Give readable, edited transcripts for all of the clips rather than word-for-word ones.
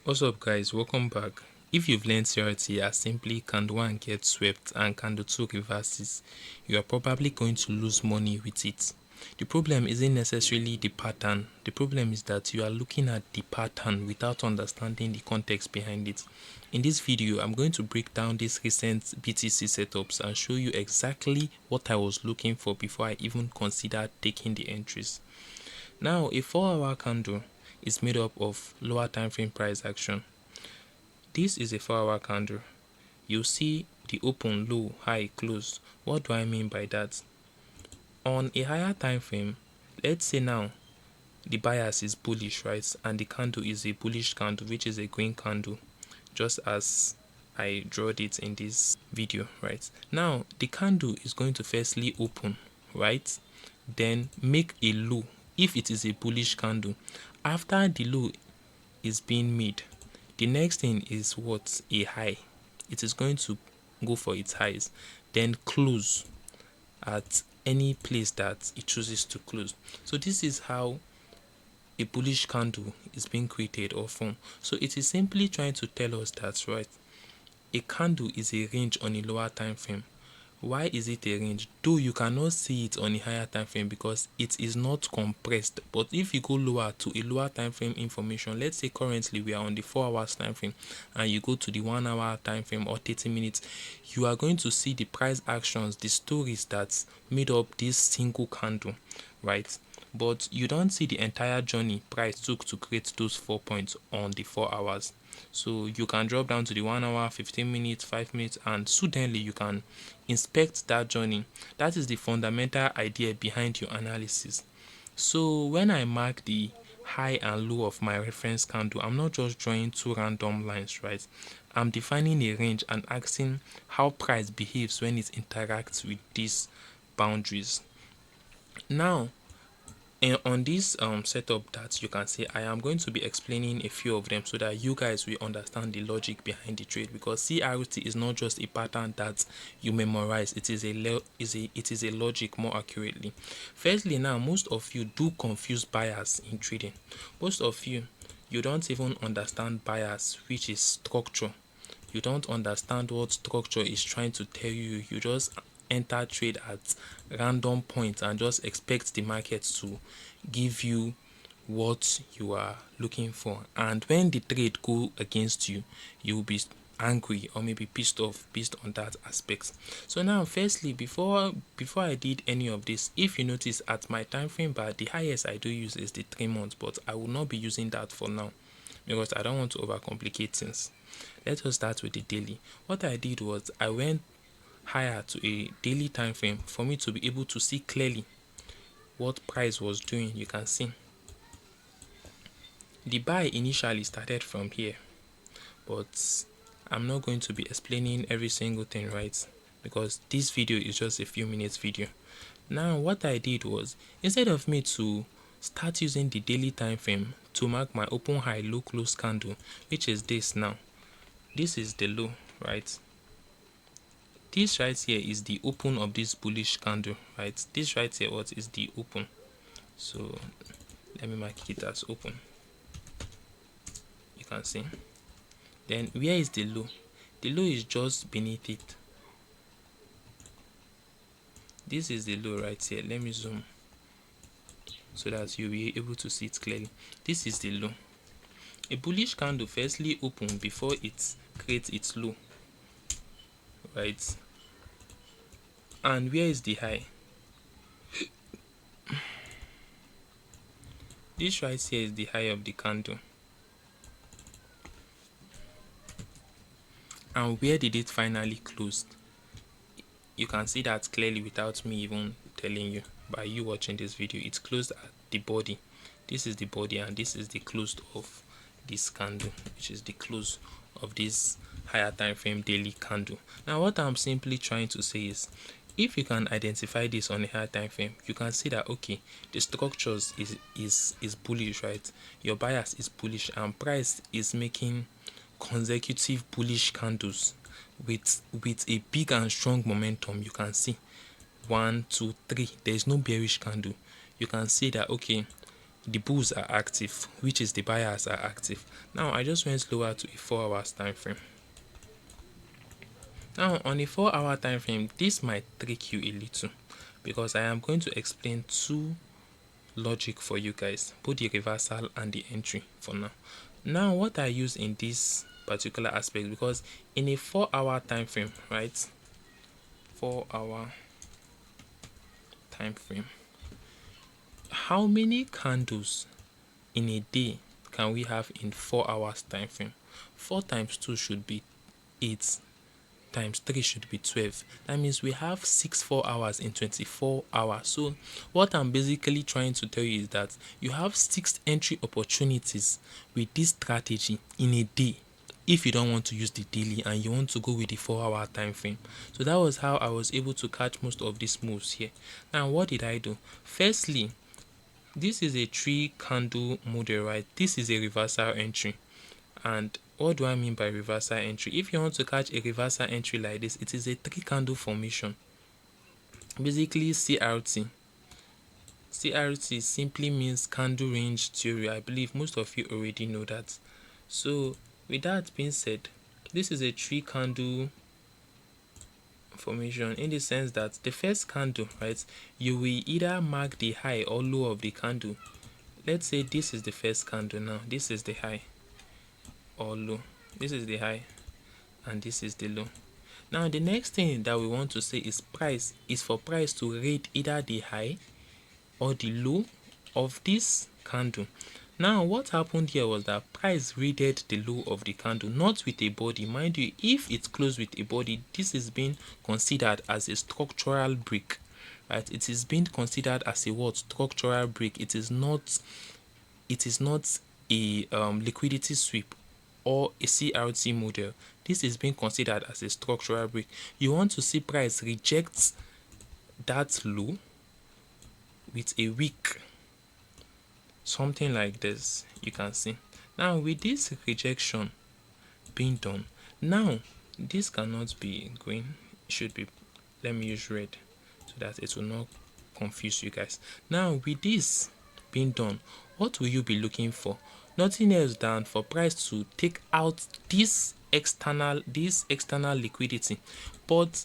What's up guys, welcome back. If you've learned CRT as simply candle 1 gets swept and candle 2 reverses, you are probably going to lose money with it. The problem isn't necessarily the pattern. The problem is that you are looking at the pattern without understanding the context behind it. In this video, I'm going to break down these recent BTC setups and show you exactly what I was looking for before I even considered taking the entries. Now, a 4-hour candle is made up of lower time frame price action. This is a 4-hour candle. You see the open, low, high, close. What do I mean by that? On a higher time frame, let's say now the bias is bullish, right? And the candle is a bullish candle, which is a green candle, just as I drawed it in this video, right? Now the candle is going to firstly open, right? Then make a low if it is a bullish candle. After the low is being made, the next thing is what? A high. It is going to go for its highs, then close at any place that it chooses to close. So this is how a bullish candle is being created or formed. So it is simply trying to tell us that, right, a candle is a range on a lower time frame. Why is it a range? Though you cannot see it on a higher time frame because it is not compressed. But if you go lower to a lower time frame information, let's say currently we are on the 4 hours time frame and you go to the 1 hour time frame or 30 minutes, you are going to see the price actions, the stories that made up this single candle, right? But you don't see the entire journey price took to create those 4 points on the 4 hours. So you can drop down to the 1 hour, 15 minutes, 5 minutes, and suddenly you can inspect that journey. That is the fundamental idea behind your analysis. So when I mark the high and low of my reference candle, I'm not just drawing two random lines, right? I'm defining a range and asking how price behaves when it interacts with these boundaries. Now, on this setup that you can see, I am going to be explaining a few of them so that you guys will understand the logic behind the trade, because CRT is not just a pattern that you memorize, it is a logic more accurately. Firstly, now most of you do confuse bias in trading. Most of you don't even understand bias, which is structure. You don't understand what structure is trying to tell you. You just enter trade at random points and just expect the market to give you what you are looking for, and when the trade go against you, you will be angry or maybe pissed off based on that aspect. So now firstly, before I did any of this, if you notice at my time frame bar, the highest I do use is the 3 months, but I will not be using that for now because I don't want to overcomplicate things. Let us start with the daily. What I did was I went higher to a daily time frame for me to be able to see clearly what price was doing. You can see the buy initially started from here, but I'm not going to be explaining every single thing, right? Because this video is just a few minutes video. Now what I did was, instead of me to start using the daily time frame to mark my open, high, low, close candle, which is this now, this is the low, right? This right here is the open of this bullish candle, right? This right here, what is the open? So let me mark it as open. You can see. Then where is the low? The low is just beneath it. This is the low right here. Let me zoom so that you'll be able to see it clearly. This is the low. A bullish candle firstly open before it creates its low, right? And where is the high? This right here is the high of the candle. And where did it finally close? You can see that clearly without me even telling you. By you watching this video, it's closed at the body. This is the body and this is the close of this candle, which is the close of this higher time frame daily candle. Now what I'm simply trying to say is, if you can identify this on a higher time frame, you can see that okay, the structures is bullish, right? Your bias is bullish and price is making consecutive bullish candles with a big and strong momentum. You can see 1, 2, 3, there is no bearish candle. You can see that okay, the bulls are active, which is the buyers are active. Now I just went lower to a 4 hours time frame. Now on a 4 hour time frame, this might trick you a little because I am going to explain two logic for you guys, both the reversal and the entry for now. Now what I use in this particular aspect, because in a 4 hour time frame, right, 4 hour time frame, how many candles in a day can we have in 4 hours time frame? 4 times 2 should be 8, times 3 should be 12. That means we have 6 4 hours in 24 hours. So what I'm basically trying to tell you is that you have 6 entry opportunities with this strategy in a day, if you don't want to use the daily and you want to go with the 4 hour time frame. So that was how I was able to catch most of these moves here. Now what did I do? Firstly, this is a 3 candle model, right? This is a reversal entry. And what do I mean by reversal entry? If you want to catch a reversal entry like this, it is a 3 candle formation, basically CRT. CRT simply means candle range theory. I believe most of you already know that. So with that being said, this is a 3 candle formation in the sense that the first candle, right, you will either mark the high or low of the candle. Let's say this is the first candle. Now this is the high or low, this is the high and this is the low. Now the next thing that we want to say is price is for price to rate either the high or the low of this candle. Now what happened here was that price rated the low of the candle, not with a body. Mind you, if it closed with a body, this is being considered as a structural break, right? It is being considered as a what? Structural break. It is not a liquidity sweep or a CRT model. This is being considered as a structural break. You want to see price reject that low with a wick, something like this. You can see now with this rejection being done, now this cannot be green, it should be, let me use red so that it will not confuse you guys. Now with this being done, what will you be looking for? Nothing else than for price to take out this external liquidity. But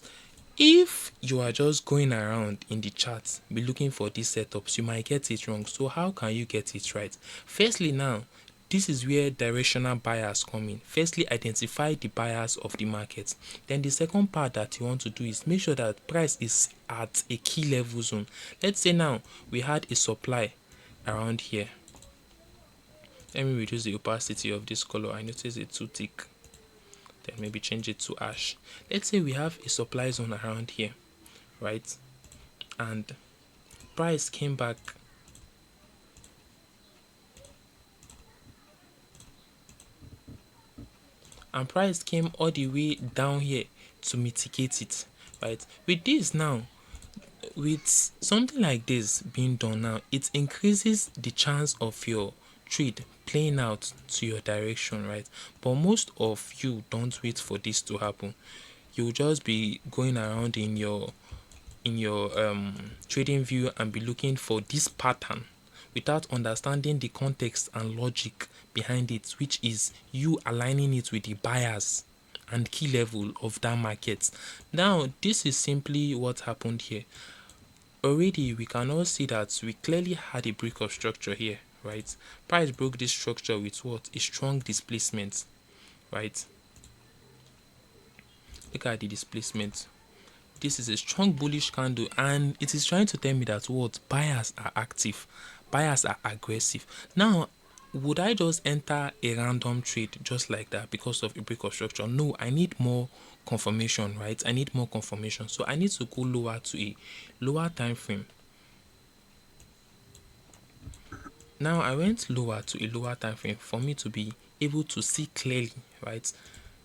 if you are just going around in the chart be looking for these setups, you might get it wrong. So how can you get it right? Firstly, now this is where directional buyers come in. Firstly, identify the buyers of the market. Then the second part that you want to do is make sure that price is at a key level zone. Let's say now we had a supply around here. Let me reduce the opacity of this color. I notice it's too thick. Then maybe change it to ash. Let's say we have a supply zone around here, right? And price came back and price came all the way down here to mitigate it, right? With this now, with something like this being done now, it increases the chance of your trade playing out to your direction, right? But most of you don't wait for this to happen. You'll just be going around in your trading view and be looking for this pattern without understanding the context and logic behind it, which is you aligning it with the buyers and key level of that market. Now this is simply what happened here. Already we can all see that we clearly had a break of structure here, right? Price broke this structure with what? A strong displacement, right? Look at the displacement. This is a strong bullish candle and it is trying to tell me that what? Buyers are active, buyers are aggressive. Now would I just enter a random trade just like that because of a break of structure? No, I need more confirmation, right? I need more confirmation. So I need to go lower to a lower time frame. Now I went lower to a lower time frame for me to be able to see clearly, right,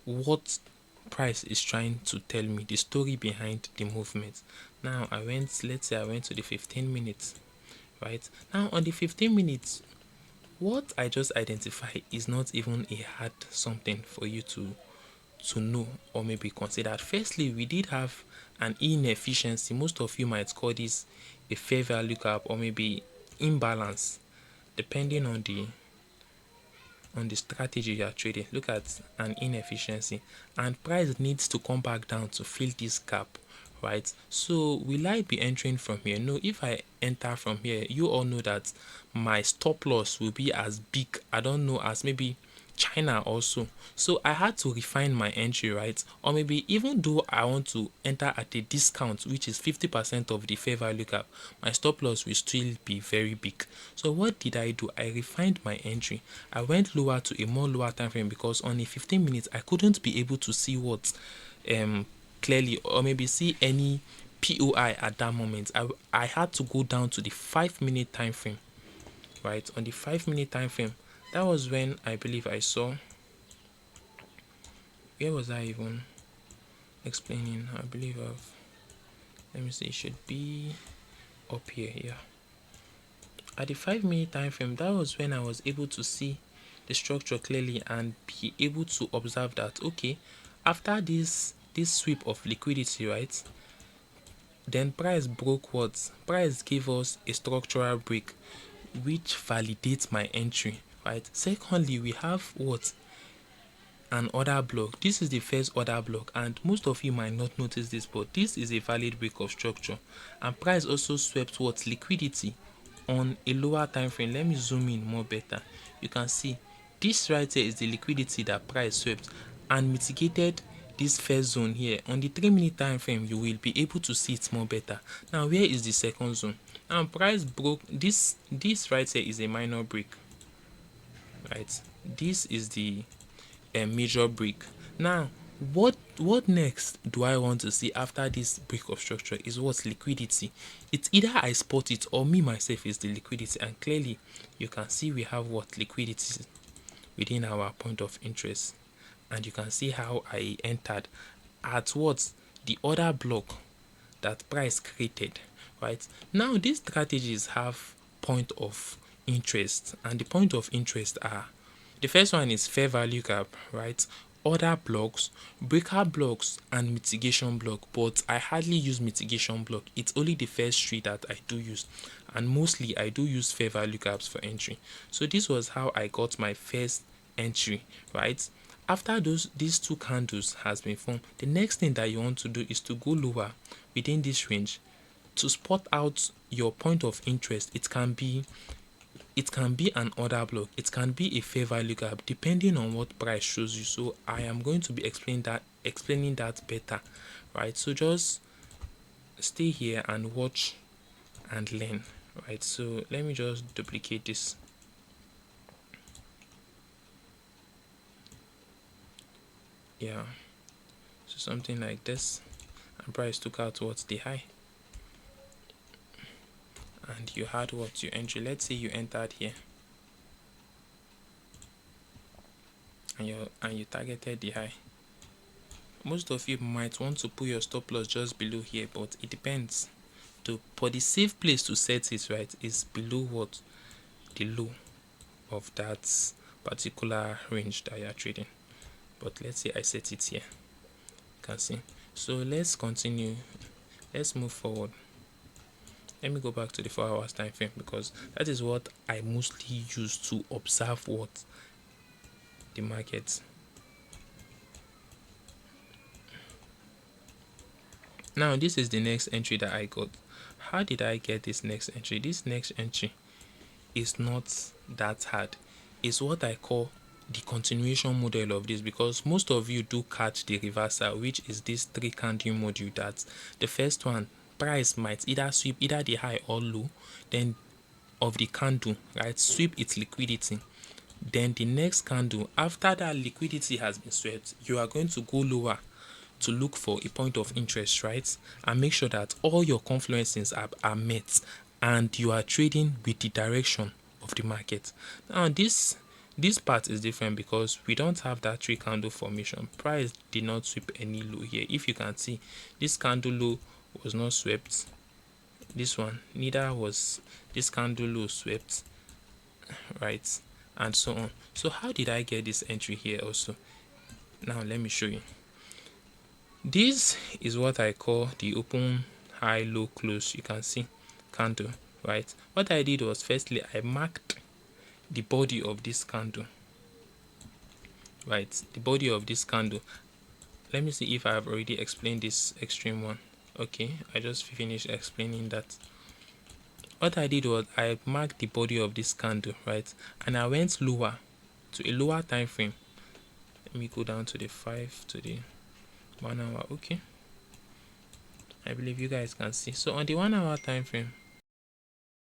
what price is trying to tell me, the story behind the movement. Now I went, let's say I went to the 15 minutes, right? Now on the 15 minutes, what I just identified is not even a hard something for you to know or maybe consider. Firstly, we did have an inefficiency. Most of you might call this a fair value gap or maybe imbalance. depending on the strategy you are trading. Look at an inefficiency, and price needs to come back down to fill this gap, right? So will I be entering from here? No. If I enter from here, you all know that my stop loss will be as big, I don't know, as maybe China also. So I had to refine my entry, right? Or maybe even though I want to enter at a discount, which is 50% of the fair value gap, my stop loss will still be very big. So what did I do? I refined my entry. I went lower to a more lower time frame, because on a 15 minutes I couldn't be able to see what clearly, or maybe see any POI at that moment. I had to go down to the 5-minute time frame, right? On the 5-minute time frame, that was when I believe I saw, where was I even explaining? I believe I've, let me see, it should be up here. Yeah, at the 5-minute time frame, that was when I was able to see the structure clearly and be able to observe that, okay, after this sweep of liquidity, right, then price broke what? Price gave us a structural break, which validates my entry, right? Secondly, we have what? An order block. This is the first order block, and most of you might not notice this, but this is a valid break of structure. And price also swept what? Liquidity on a lower time frame. Let me zoom in more better. You can see this right here is the liquidity that price swept and mitigated this first zone here. On the 3-minute time frame, you will be able to see it more better. Now, where is the second zone? And price broke this right here is a minor break, right? This is the a major break. Now, what next do I want to see after this break of structure is what? Liquidity. It's either I spot it or me myself is the liquidity, and clearly you can see we have what? Liquidity within our point of interest, and you can see how I entered at what? The order block that price created, right? Now these strategies have point of interest, and the point of interest are, the first one is fair value gap, right? Order blocks, breaker blocks, and mitigation block. But I hardly use mitigation block. It's only the first three that I do use, and mostly I do use fair value gaps for entry. So this was how I got my first entry, right? After these two candles has been formed, the next thing that you want to do is to go lower within this range to spot out your point of interest. It can be an order block, it can be a fair value gap, depending on what price shows you. So I am going to be explaining that better, right? So just stay here and watch and learn, right? So let me just duplicate this. Yeah, so something like this, and price took out what's the high, and you had what? Your entry. Let's say you entered here and you targeted the high. Most of you might want to put your stop loss just below here, but it depends. For the safe place to set it, right, is below what? The low of that particular range that you are trading. But let's say I set it here, you can see. So let's continue, let's move forward. Let me go back to the 4 hours time frame, because that is what I mostly use to observe what? The market. Now this is the next entry that I got. How did I get this next entry? This next entry is not that hard. It's what I call the continuation model of this, because most of you do catch the reversal, which is this 3 candle module. That the first one, price might either sweep either the high or low, then of the candle, right, sweep its liquidity. Then the next candle, after that liquidity has been swept, you are going to go lower to look for a point of interest, right, and make sure that all your confluences are met, and you are trading with the direction of the market. Now this part is different, because we don't have that 3 candle formation. Price did not sweep any low here. If you can see, this candle low was not swept, this one neither was this candle low swept, right, and so on. So how did I get this entry here also? Now let me show you. This is what I call the open high low close. You can see candle, right? What I did was, firstly I marked the body of this candle, right? The body of this candle. Let me see if I have already explained this extreme one. Okay, I just finished explaining that. What I did was I marked the body of this candle, right, and I went lower to a lower time frame. Let me go down to the 5 to the 1 hour. Okay, I believe you guys can see. So on the 1 hour time frame,